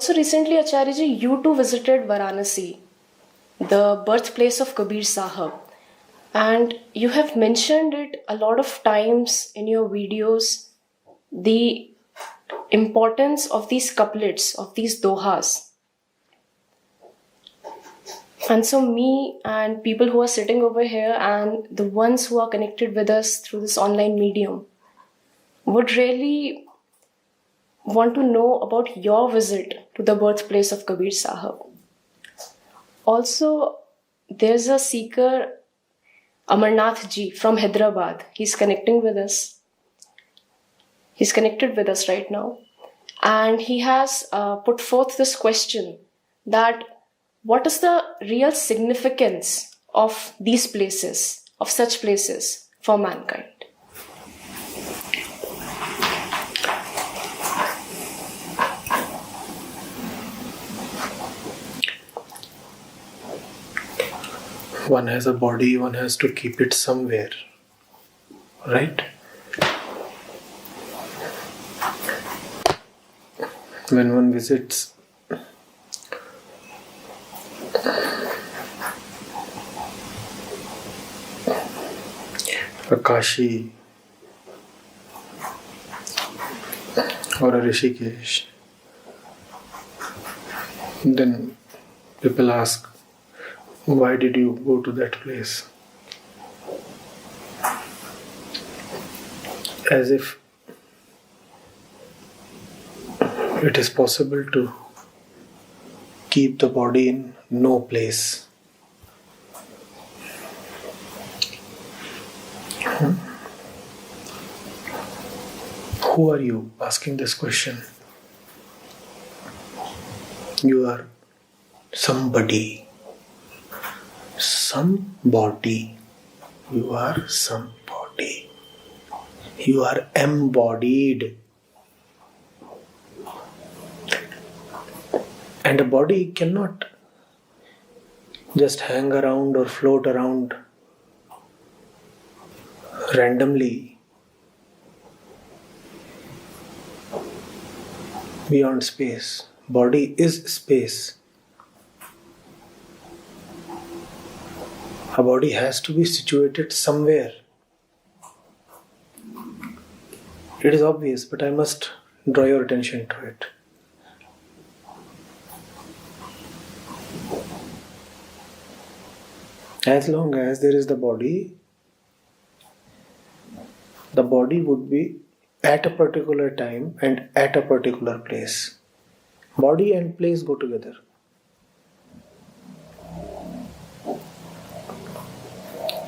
So recently, Acharya you too visited Varanasi, the birthplace of Kabir Sahib, and you have mentioned it a lot of times in your videos, the importance of these couplets, of these dohas. And so, me and people who are sitting over here and the ones who are connected with us through this online medium would really want to know about your visit to the birthplace of Kabir Sahib. Also, there's a seeker, Amarnath ji from Hyderabad. He's connecting with us. He's connected with us right now. And he has put forth this question that what is the real significance of these places, of such places for mankind? One has a body, one has to keep it somewhere, right? When one visits a Kashi or a Rishikesh, then people ask, why did you go to that place? As if it is possible to keep the body in no place. Who are you asking this question? You are somebody. Somebody. You are somebody. You are embodied. And a body cannot just hang around or float around randomly beyond space. Body is space. A body has to be situated somewhere. It is obvious, but I must draw your attention to it. As long as there is the body would be at a particular time and at a particular place. Body and place go together.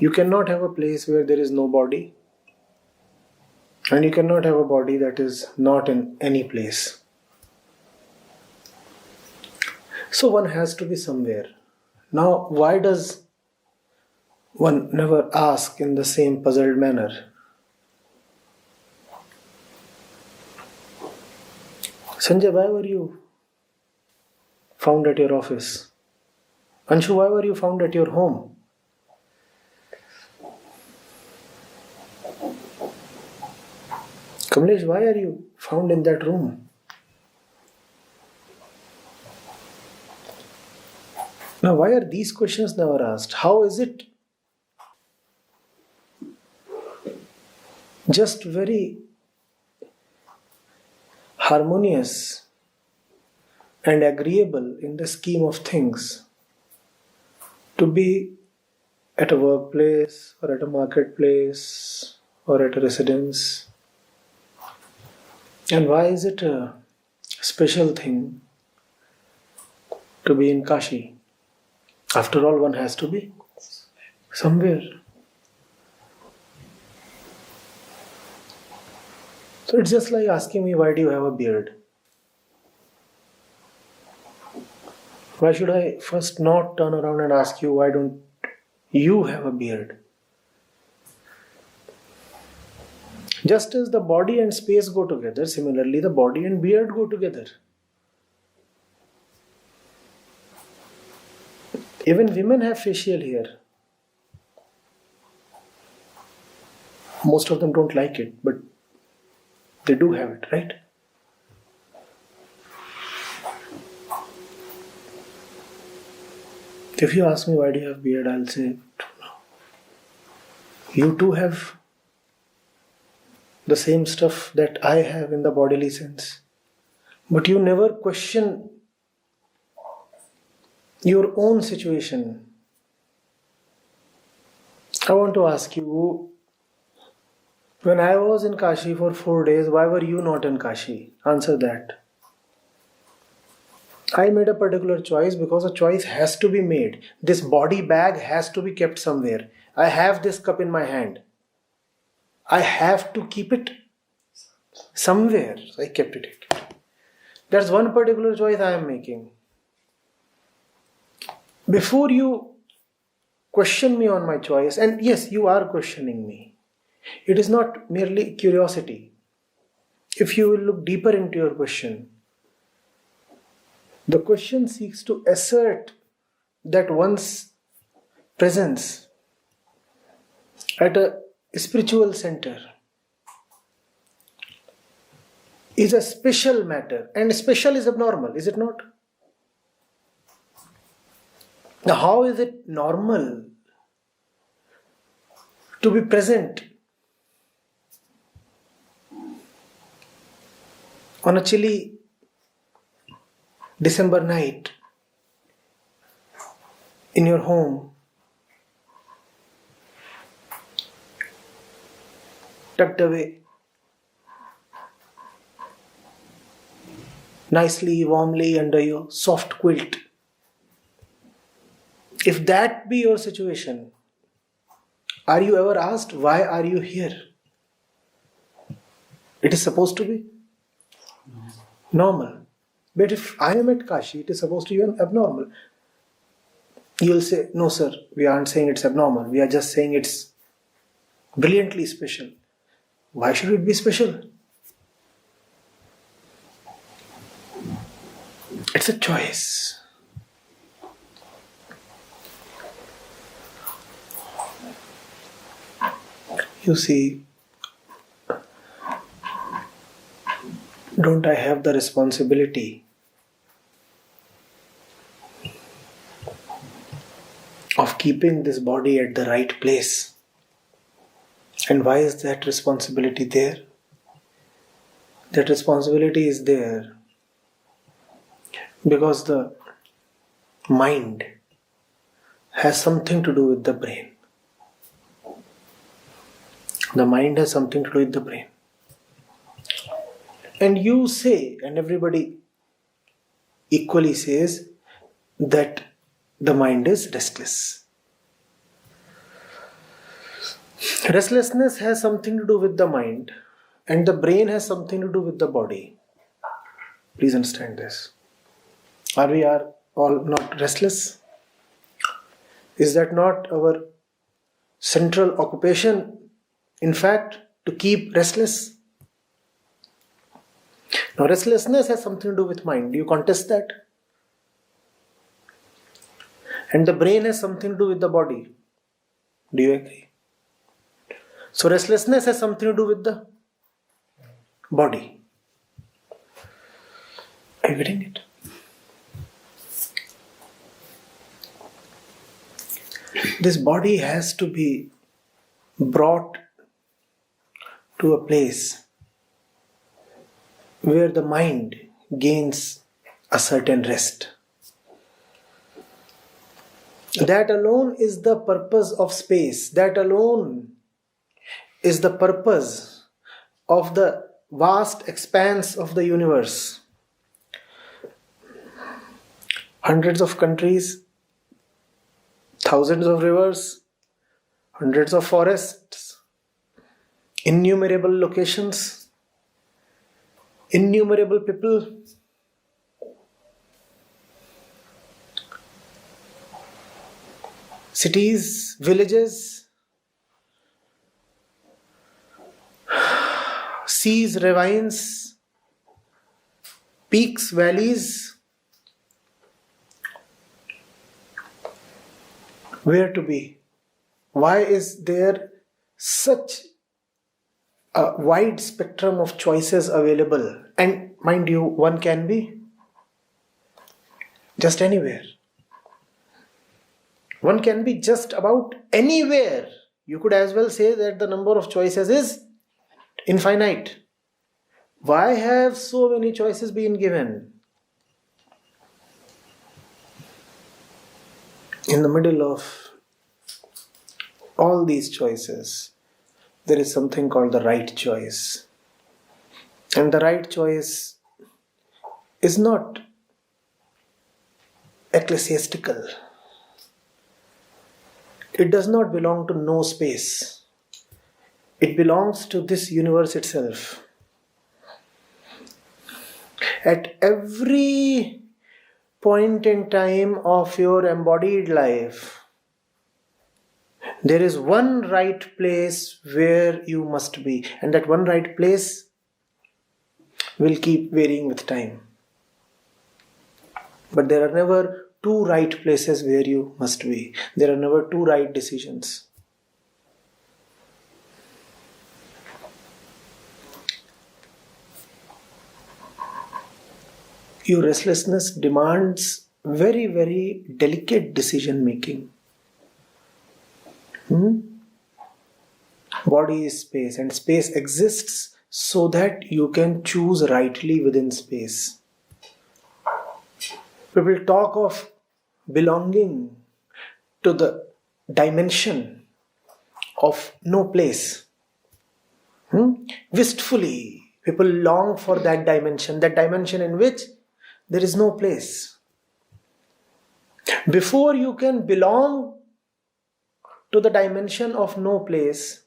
You cannot have a place where there is no body, and you cannot have a body that is not in any place. So one has to be somewhere. Now, why does one never ask in the same puzzled manner? Sanjay, why were you found at your office? Anshu, why were you found at your home? Kamlesh, why are you found in that room? Now, why are these questions never asked? How is it just very harmonious and agreeable in the scheme of things to be at a workplace or at a marketplace or at a residence? And why is it a special thing to be in Kashi? After all, one has to be somewhere. So it's just like asking me, why do you have a beard? Why should I first not turn around and ask you, why don't you have a beard? Just as the body and space go together, similarly the body and beard go together. Even women have facial hair. Most of them don't like it, but they do have it, right? If you ask me why do you have beard, I'll say, you too have the same stuff that I have in the bodily sense. But you never question your own situation. I want to ask you, when I was in Kashi for 4 days, why were you not in Kashi? Answer that. I made a particular choice because a choice has to be made. This body bag has to be kept somewhere. I have this cup in my hand. I have to keep it somewhere. So I kept it. That's one particular choice I am making. Before you question me on my choice, and yes, you are questioning me, it is not merely curiosity. If you will look deeper into your question, the question seeks to assert that one's presence at a spiritual center is a special matter, and special is abnormal, is it not? Now, how is it normal to be present on a chilly December night in your home, tucked away, nicely, warmly under your soft quilt? If that be your situation, are you ever asked, why are you here? It is supposed to be normal. But if I am at Kashi, it is supposed to be abnormal. You will say, no sir, we aren't saying it's abnormal. We are just saying it's brilliantly special. Why should it be special? It's a choice. You see, don't I have the responsibility of keeping this body at the right place? And why is that responsibility there? That responsibility is there because the mind has something to do with the brain. The mind has something to do with the brain. And you say, and everybody equally says, that the mind is restless. Restlessness has something to do with the mind, and the brain has something to do with the body. Please understand this. Are we all not restless? Is that not our central occupation? In fact, to keep restless. Now, restlessness has something to do with mind. Do you contest that? And the brain has something to do with the body. Do you agree? So, restlessness has something to do with the body. Are you getting it? This body has to be brought to a place where the mind gains a certain rest. That alone is the purpose of space. That alone is the purpose of the vast expanse of the universe. Hundreds of countries, thousands of rivers, hundreds of forests, innumerable locations, innumerable people. Cities, villages, seas, ravines, peaks, valleys. Where to be? Why is there such a wide spectrum of choices available? And mind you, one can be just anywhere. One can be just about anywhere. You could as well say that the number of choices is infinite. Why have so many choices been given? In the middle of all these choices, there is something called the right choice. And the right choice is not ecclesiastical. It does not belong to no space. It belongs to this universe itself. At every point in time of your embodied life, there is one right place where you must be, and that one right place will keep varying with time. But there are never two right places where you must be. There are never two right decisions. Your restlessness demands very, very delicate decision making. Body is space, and space exists so that you can choose rightly within space. People talk of belonging to the dimension of no place. Wistfully, people long for that dimension in which there is no place. Before you can belong to the dimension of no place,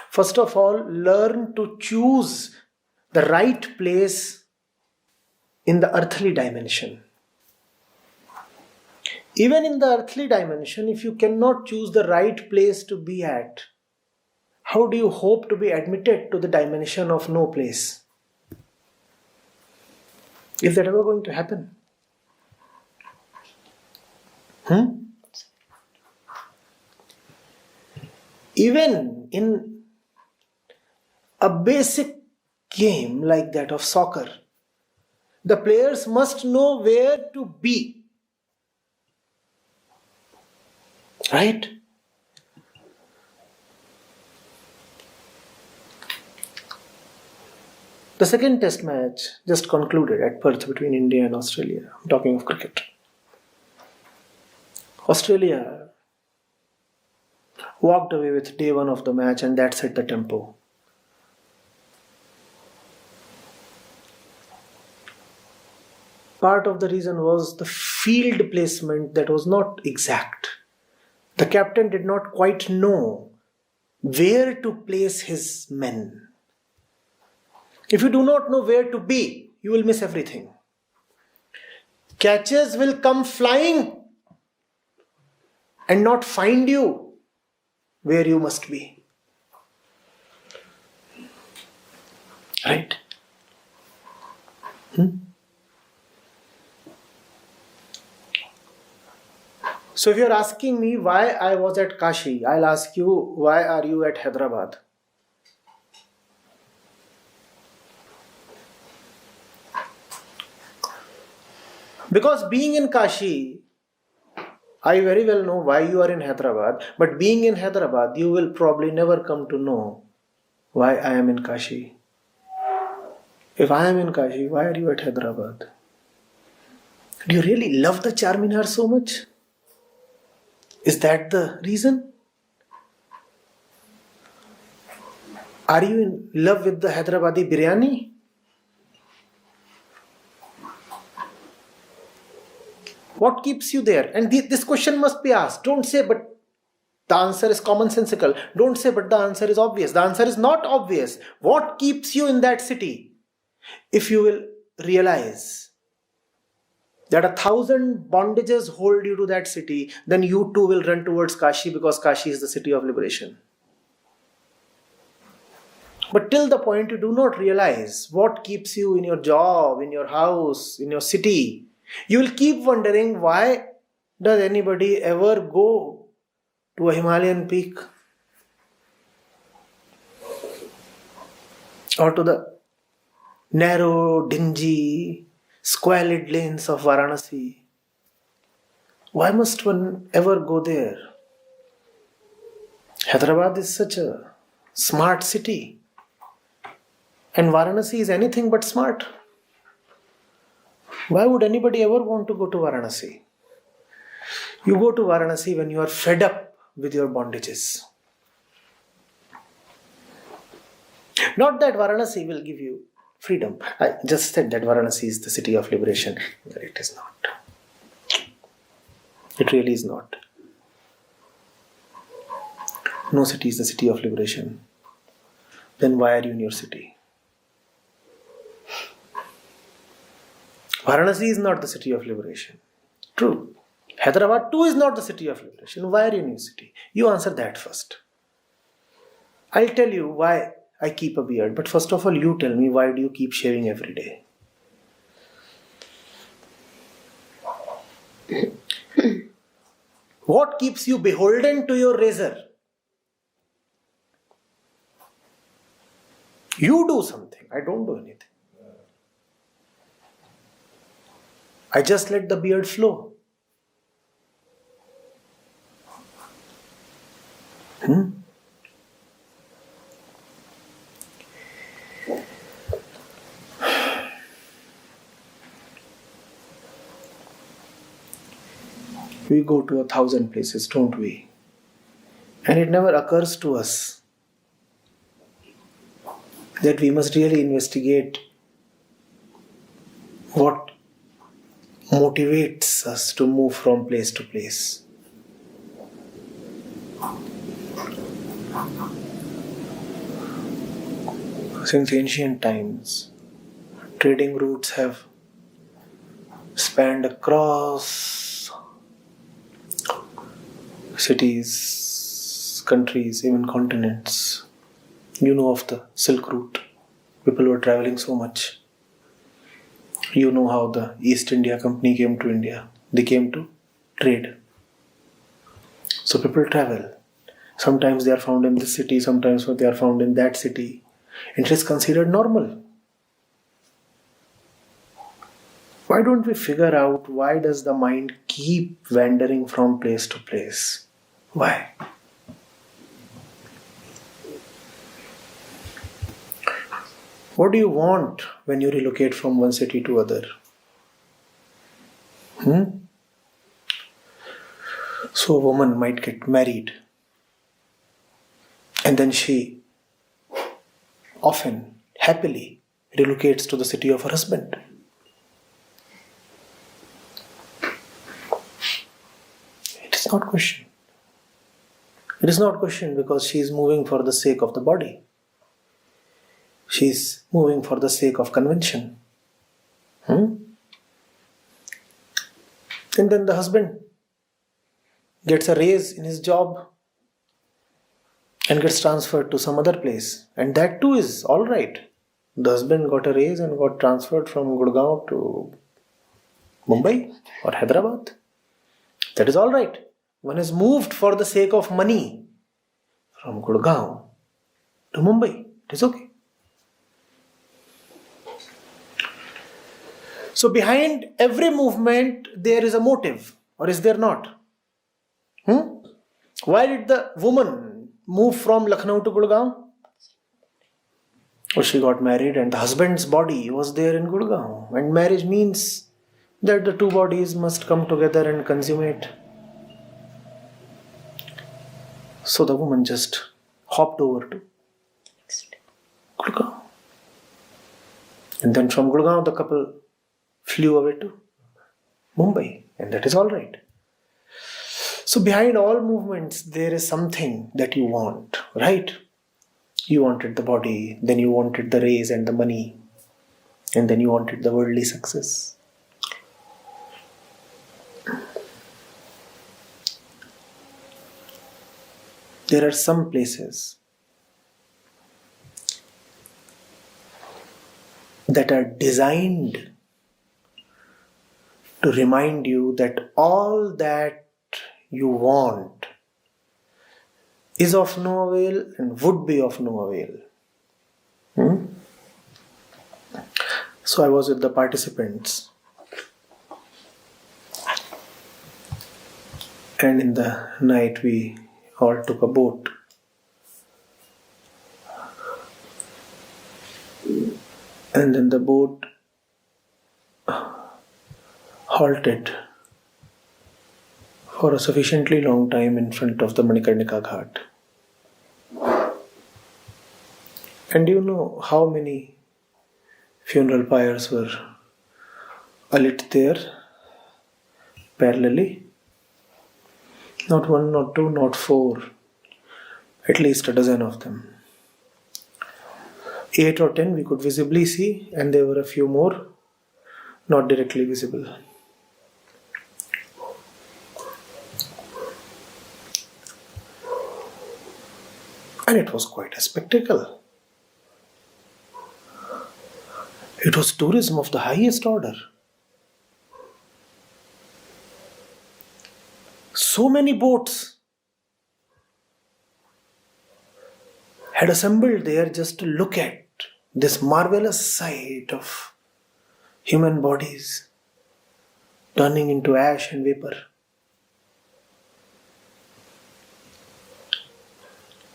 first of all, learn to choose the right place in the earthly dimension. Even in the earthly dimension, if you cannot choose the right place to be at, how do you hope to be admitted to the dimension of no place? Is that ever going to happen? Even in a basic game like that of soccer, the players must know where to be. Right? The second test match just concluded at Perth between India and Australia. I'm talking of cricket. Australia walked away with day one of the match, and that set the tempo. Part of the reason was the field placement that was not exact. The captain did not quite know where to place his men. If you do not know where to be, you will miss everything. Catches will come flying and not find you where you must be. Right? So if you're asking me why I was at Kashi, I'll ask you, why are you at Hyderabad? Because being in Kashi, I very well know why you are in Hyderabad, but being in Hyderabad, you will probably never come to know why I am in Kashi. If I am in Kashi, why are you at Hyderabad? Do you really love the Charminar so much? Is that the reason? Are you in love with the Hyderabadi biryani? What keeps you there? And this question must be asked. Don't say, but the answer is commonsensical. Don't say, but the answer is obvious. The answer is not obvious. What keeps you in that city? If you will realize that 1,000 bondages hold you to that city, then you too will run towards Kashi, because Kashi is the city of liberation. But till the point you do not realize what keeps you in your job, in your house, in your city, you will keep wondering, why does anybody ever go to a Himalayan peak or to the narrow, dingy, squalid lanes of Varanasi, Why must one ever go there? Hyderabad is such a smart city. And Varanasi is anything but smart. Why would anybody ever want to go to Varanasi? You go to Varanasi when you are fed up with your bondages. Not that Varanasi will give you freedom. I just said that Varanasi is the city of liberation. But it is not. It really is not. No city is the city of liberation. Then why are you in your city? Varanasi is not the city of liberation. True. Hyderabad too is not the city of liberation. Why are you in your city? You answer that first. I'll tell you why I keep a beard. But first of all, you tell me, why do you keep shaving every day? What keeps you beholden to your razor? You do something. I don't do anything. I just let the beard flow. We go to 1,000 places, don't we? And it never occurs to us that we must really investigate what motivates us to move from place to place. Since ancient times, trading routes have spanned across cities, countries, even continents. You know of the Silk Route. People were traveling so much. You know how the East India Company came to India. They came to trade. So people travel. Sometimes they are found in this city, sometimes they are found in that city. It is considered normal. Why don't we figure out why does the mind keep wandering from place to place? Why? What do you want when you relocate from one city to other? So a woman might get married and then she often, happily relocates to the city of her husband. It is not questioned. It is not questioned because she is moving for the sake of the body. She is moving for the sake of convention. And then the husband gets a raise in his job and gets transferred to some other place. And that too is alright. The husband got a raise and got transferred from Gurgaon to Mumbai or Hyderabad. That is alright. One is moved for the sake of money from Gurgaon to Mumbai. It is okay. So behind every movement there is a motive, or is there not? Why did the woman move from Lucknow to Gurgaon? She got married and the husband's body was there in Gurgaon. And marriage means that the two bodies must come together and consummate. So the woman just hopped over to Gurgaon. And then from Gurgaon the couple flew away to Mumbai. And that is alright. So behind all movements, there is something that you want, right? You wanted the body, then you wanted the raise and the money, and then you wanted the worldly success. There are some places that are designed to remind you that all that you want is of no avail and would be of no avail. So I was with the participants And in the night we all took a boat. And then the boat halted for a sufficiently long time in front of the Manikarnika Ghat. And do you know how many funeral pyres were alit there parallelly? Not one, not two, not four, at least a dozen of them. 8 or 10 we could visibly see, and there were a few more not directly visible. And it was quite a spectacle. It was tourism of the highest order. So many boats had assembled there just to look at this marvelous sight of human bodies turning into ash and vapor.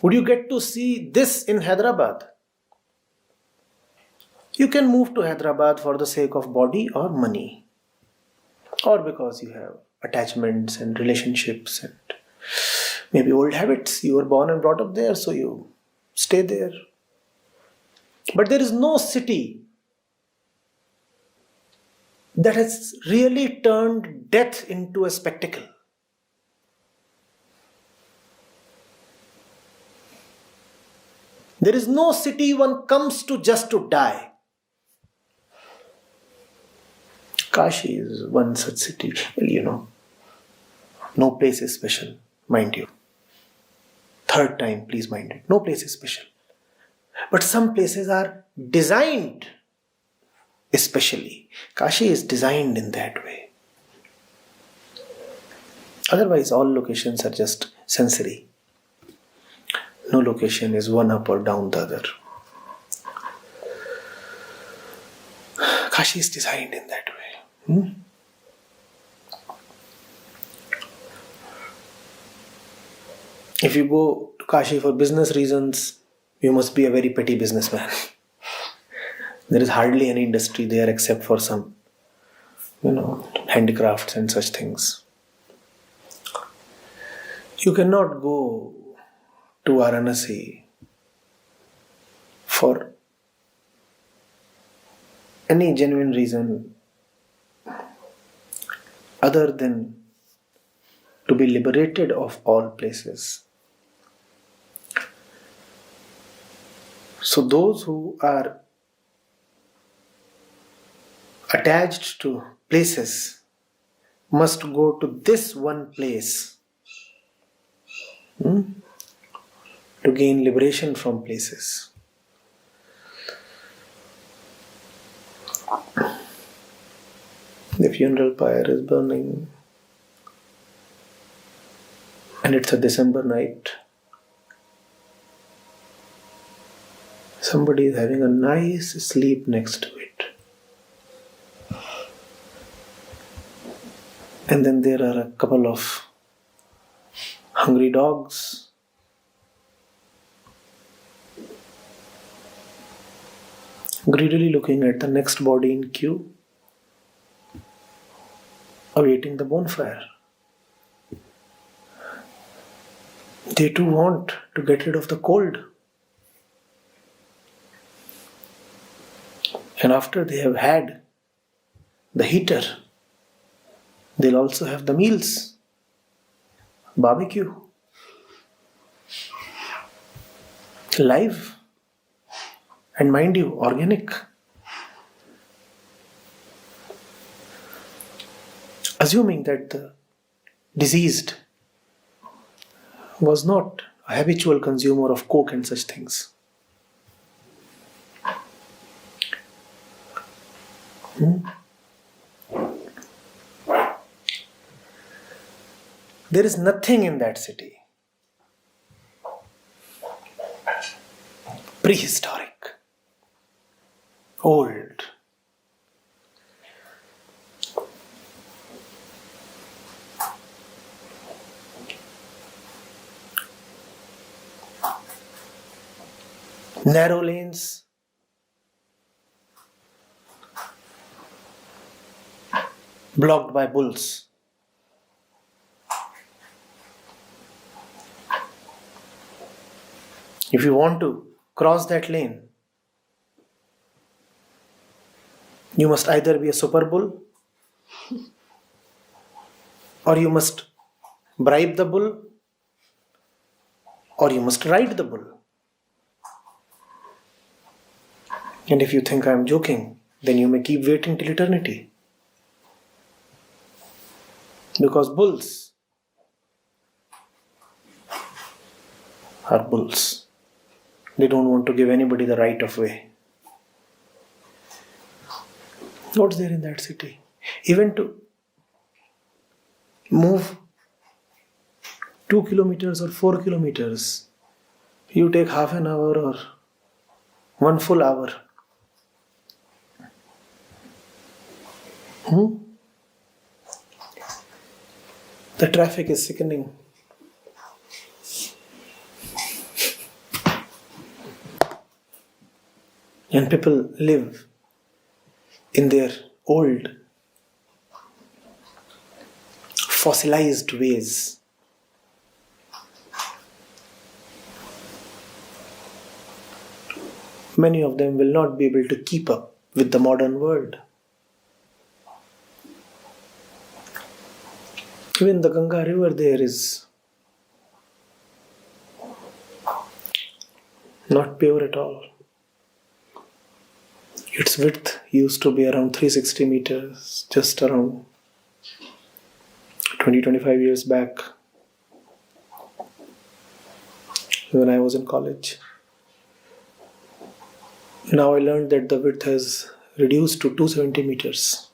Would you get to see this in Hyderabad? You can move to Hyderabad for the sake of body or money, or because you have attachments and relationships and maybe old habits. You were born and brought up there, so you stay there. But there is no city that has really turned death into a spectacle. There is no city one comes to just to die. Kashi is one such city. Well, no place is special, mind you. Third time, please mind it. No place is special. But some places are designed especially. Kashi is designed in that way. Otherwise, all locations are just sensory. No location is one up or down the other. Kashi is designed in that way. If you go to Kashi for business reasons, you must be a very petty businessman. There is hardly any industry there except for some, handicrafts and such things. You cannot go to Varanasi for any genuine reason other than to be liberated of all places. So those who are attached to places must go to this one place to gain liberation from places. The funeral pyre is burning and it's a December night. Somebody is having a nice sleep next to it. And then there are a couple of hungry dogs. Greedily looking at the next body in queue, awaiting the bonfire. They too want to get rid of the cold. And after they have had the heater, they'll also have the meals, barbecue, live, and mind you, organic. Assuming that the deceased was not a habitual consumer of coke and such things. There is nothing in that city. Prehistoric, old. Narrow lanes, blocked by bulls. If you want to cross that lane, you must either be a super bull or you must bribe the bull or you must ride the bull. And if you think I am joking, then you may keep waiting till eternity. Because bulls are bulls. They don't want to give anybody the right of way. What's there in that city? Even to move 2 kilometers or 4 kilometers, you take half an hour or 1 full hour. The traffic is sickening. And people live in their old, fossilized ways. Many of them will not be able to keep up with the modern world. Even the Ganga river there is not pure at all. Its width used to be around 360 meters, just around 20-25 years back when I was in college. Now I learned that the width has reduced to 270 meters.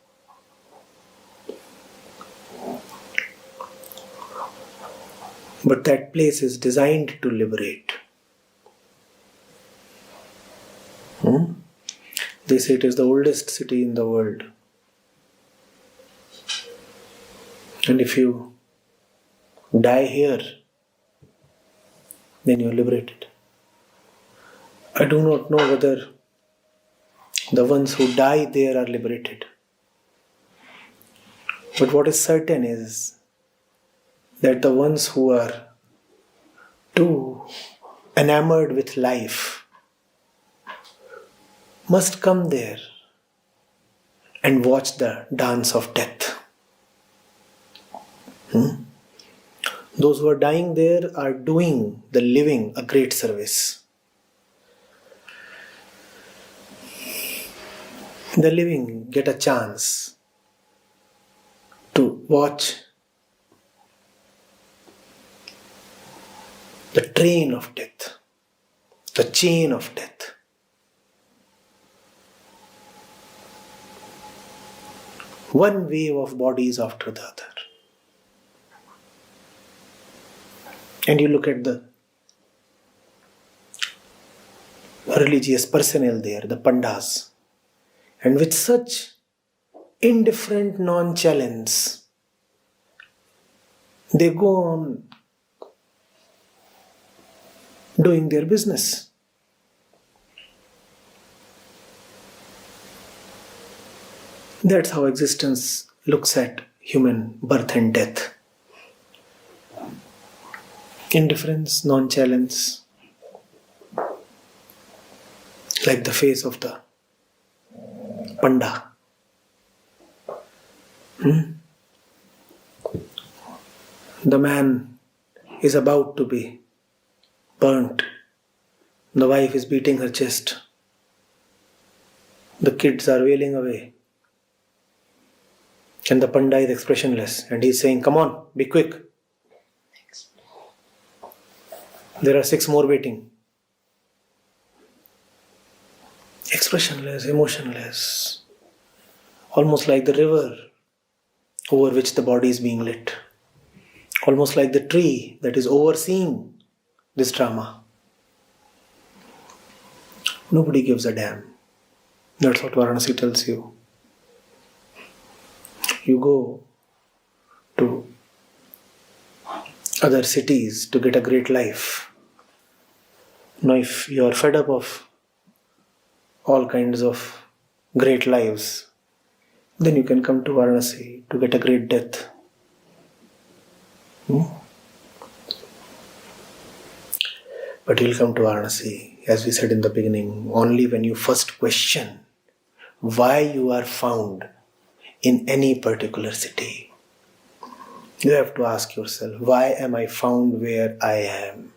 But that place is designed to liberate. They say it is the oldest city in the world. And if you die here, then you are liberated. I do not know whether the ones who die there are liberated. But what is certain is that the ones who are too enamored with life must come there and watch the dance of death. Those who are dying there are doing the living a great service. The living get a chance to watch the train of death, the chain of death. One wave of bodies after the other. And you look at the religious personnel there, the pandas, and with such indifferent nonchalance, they go on doing their business. That's how existence looks at human birth and death. Indifference, nonchalance, like the face of the panda. The man is about to be burnt. The wife is beating her chest. The kids are wailing away. And the panda is expressionless. And he is saying, "Come on, be quick. There are 6 more waiting." Expressionless, emotionless. Almost like the river over which the body is being lit. Almost like the tree that is overseeing this drama. Nobody gives a damn. That's what Varanasi tells you. You go to other cities to get a great life. Now, if you are fed up of all kinds of great lives, then you can come to Varanasi to get a great death. But you'll come to Varanasi, as we said in the beginning, only when you first question why you are found in any particular city. You have to ask yourself, why am I found where I am?